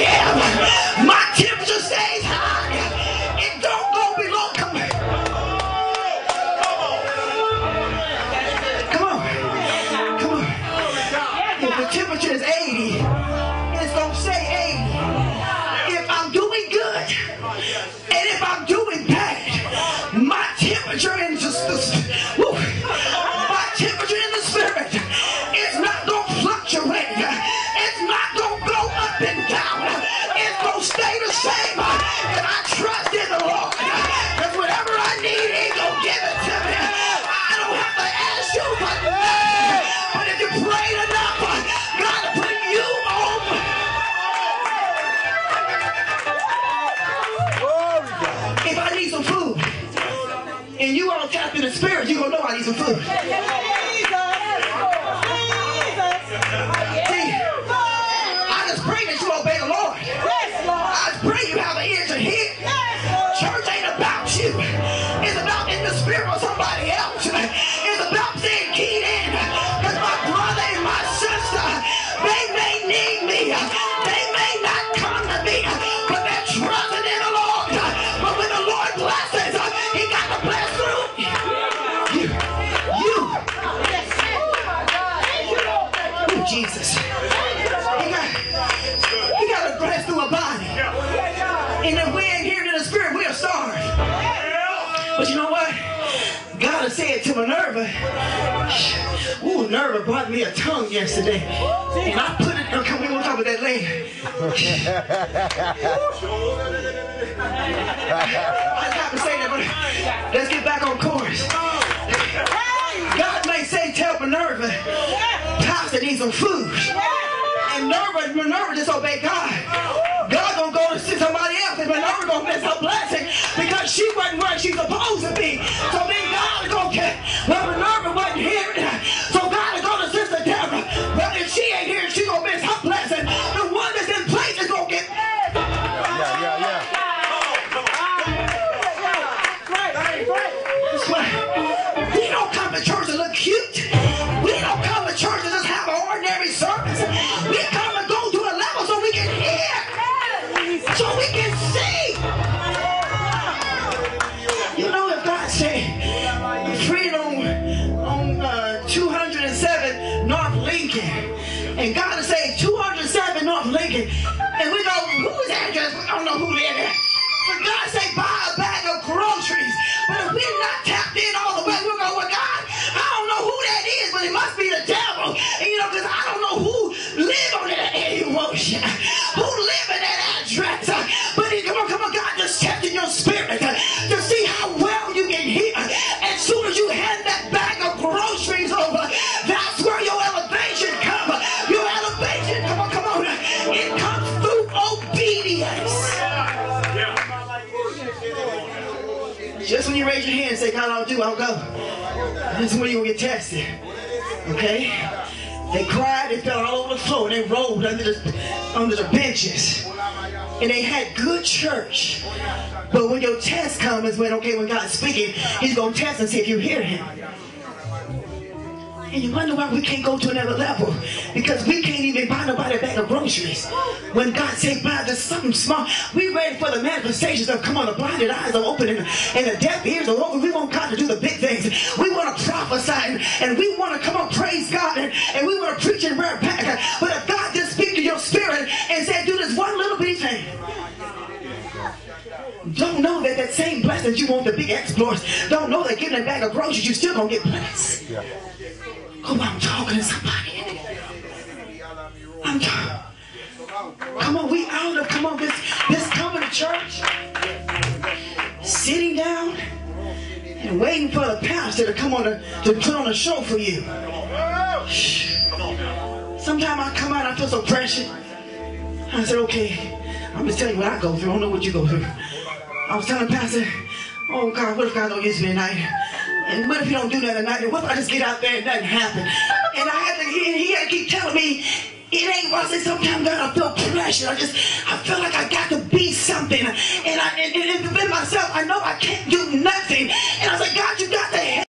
I am, my temperature stays high. It don't go below. Come on. If the temperature is 80, it's going to say 80. If I'm doing good, and if I'm doing bad, my temperature in my temperature in the spirit is not going to fluctuate. It's not going to go up and down. It's going to stay the same. And I trust in the Lord. Because whatever I need, He's going to give it to me. I don't have to ask you for nothing. But if you prayed enough, God will put you on. If I need some food, and you all tap in the spirit, you're going to know I need some food. Pray you have an ear to hear. Church ain't about you. It's about in the spirit of somebody else. It's about saying keyed in. Because my brother and my sister, they may need me. They may not come to me, but they're trusting in the Lord. But when the Lord blesses, He got to bless through you. Oh, Jesus. He got to bless through a body. And if we ain't here in the spirit, we'll starve. But you know what? God has said to Minerva, ooh, Minerva brought me a tongue yesterday. And I put it, okay, we're going to talk about that later. I have to say that, but let's get back on course. God may say, tell Minerva, Pastor needs some food. And Minerva disobeyed God. God gonna go to see somebody else, and Minerva gonna miss her blessing because she wasn't where she's supposed to be. So then God is gonna get, well, Minerva wasn't here, so God is gonna Sister Deborah. But if she ain't here, she gonna miss her blessing. The one that's in place is gonna get. Yeah. That's why we don't come to church to look cute. We don't come to church to just have an ordinary service. We come and go to a level so we can hear, so we can see. You know, if God said freedom on 207 North Lincoln, and God is saying 207 North Lincoln, and we go, whose address? We don't know who lives there. But God say buy a bag of groceries. But if we're not tapped in all the way, we'll go, well, God, I don't know who that is, but it must be the devil. And you know, because I don't know who live on that emotion, who live in that address. But come on, God just tapped in your spirit to see how well you can hear. As soon as you hand that bag of groceries over, that's where your elevation comes. Your elevation, come on, it comes through obedience. Just when you raise your hand and say, God, I'll go. That's when you'll get tested. Okay? They cried, they fell all over the floor, and they rolled under the benches. And they had good church. But when your test comes is when God's speaking, He's going to test and see if you hear Him. And you wonder why we can't go to another level. Because we can't even buy nobody a bag of groceries. When God said buy just something small, we ready for the manifestations of, come on, the blinded eyes are open and the deaf ears are open. We want God to do the big things. We want to prophesy and we want to come on, praise God, and we want to preach and wear back. But if God just speaks to your spirit and said, do this one little bitty thing, don't know that same blessing you want, the big exploits, don't know that giving a bag of groceries, you still going to get blessed. Yeah. Oh, I'm talking to somebody. Come on, we out of, come on, this coming to church, sitting down and waiting for the pastor to come on to put on a show for you. Sometimes I come out, I feel so pressured. I said, okay, I'm just telling you what I go through. I don't know what you go through. I was telling Pastor, oh God, what if God don't use me tonight? And what if you don't do that tonight? And what if I just get out there and nothing happen? And he had to keep telling me, it ain't what I say. Sometimes, God, I feel pressure. I feel like I got to be something. And in myself, I know I can't do nothing. And I was like, God, you got